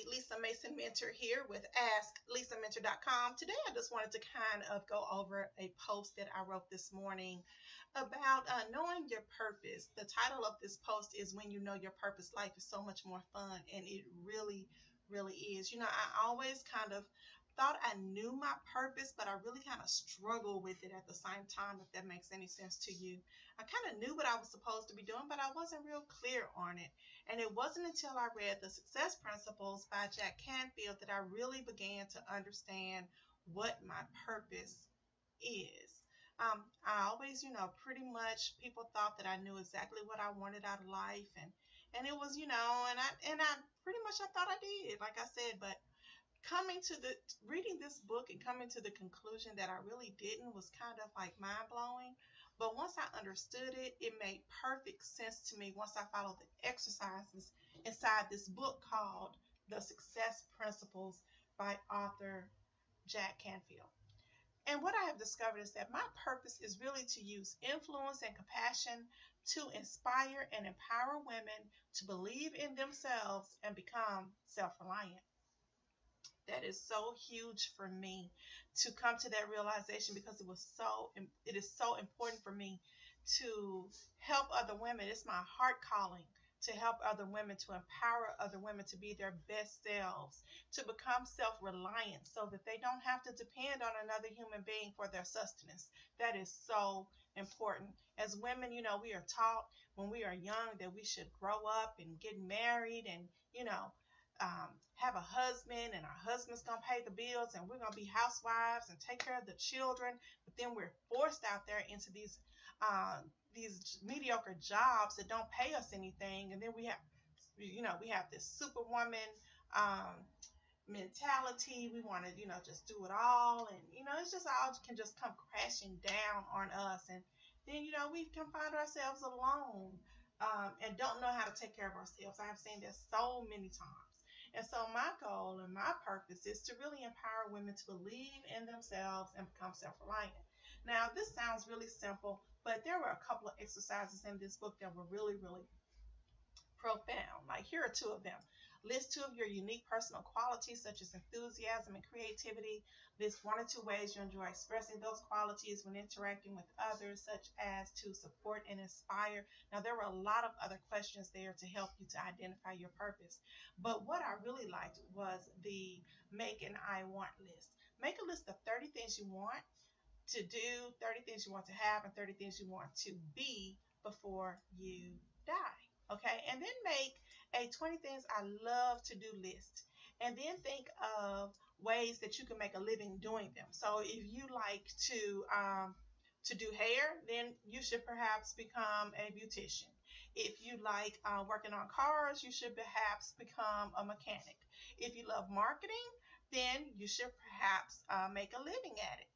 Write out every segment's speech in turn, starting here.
Hey, Lisa Mason Mentor here with AskLisaMentor.com. Today I just wanted to kind of go over a post that I wrote this morning about knowing your purpose. The title of this post is When You Know Your Purpose, Life is So Much More Fun, and it really, really is. I always kind of thought I knew my purpose, but I really kind of struggle with it at the same time, if that makes any sense to you. I kind of knew what I was supposed to be doing, but I wasn't real clear on it. And it wasn't until I read The Success Principles by Jack Canfield that I really began to understand what my purpose is. I always, pretty much people thought that I knew exactly what I wanted out of life, and it was, and I pretty much I thought I did, like I said, but coming to the reading this book and coming to the conclusion that I really didn't was kind of like mind blowing. But once I understood it, it made perfect sense to me once I followed the exercises inside this book called The Success Principles by author Jack Canfield. And what I have discovered is that my purpose is really to use influence and compassion to inspire and empower women to believe in themselves and become self reliant. That is so huge for me to come to that realization because it is so important for me to help other women. It's my heart calling to help other women, to empower other women to be their best selves, to become self-reliant so that they don't have to depend on another human being for their sustenance. That is so important. As women, we are taught when we are young that we should grow up and get married and, have a husband, and our husband's gonna pay the bills, and we're gonna be housewives and take care of the children. But then we're forced out there into these mediocre jobs that don't pay us anything, and then we have this superwoman mentality. We want to just do it all, and it's just all can just come crashing down on us, and then we can find ourselves alone, and don't know how to take care of ourselves. I have seen this so many times. And so my goal and my purpose is to really empower women to believe in themselves and become self-reliant. Now, this sounds really simple, but there were a couple of exercises in this book that were really, really profound. Like, here are two of them. List two of your unique personal qualities, such as enthusiasm and creativity. List one or two ways you enjoy expressing those qualities when interacting with others, such as to support and inspire. Now, there were a lot of other questions there to help you to identify your purpose. But what I really liked was the make an I want list. Make a list of 30 things you want to do, 30 things you want to have, and 30 things you want to be before you die. Okay, and then make a 20 things I love to do list. And then think of ways that you can make a living doing them. So if you like to do hair, then you should perhaps become a beautician. If you like working on cars, you should perhaps become a mechanic. If you love marketing, then you should perhaps make a living at it.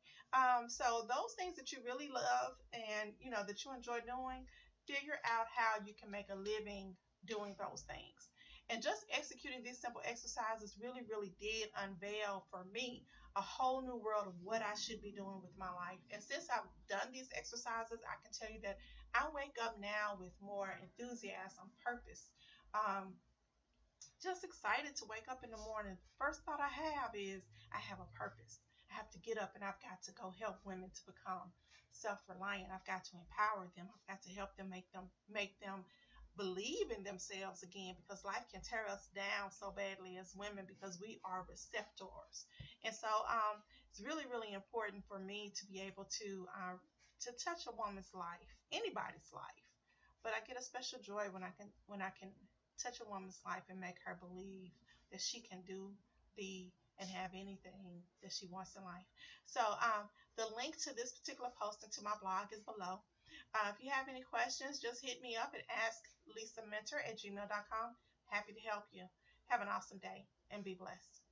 So those things that you really love and that you enjoy doing, figure out how you can make a living doing those things. And just executing these simple exercises really, really did unveil for me a whole new world of what I should be doing with my life. And since I've done these exercises, I can tell you that I wake up now with more enthusiasm, purpose, um, just excited to wake up in the morning. First thought I have is I have a purpose. I have to get up and I've got to go help women to become self-reliant. I've got to empower them. I've got to help them make them believe in themselves again, because life can tear us down so badly as women because we are receptors. And so it's really, really important for me to be able to touch a woman's life, anybody's life. But I get a special joy when I can touch a woman's life and make her believe that she can do, be, and have anything that she wants in life. So the link to this particular post and to my blog is below. If you have any questions, just hit me up at asklisamentor@gmail.com. Happy to help you. Have an awesome day and be blessed.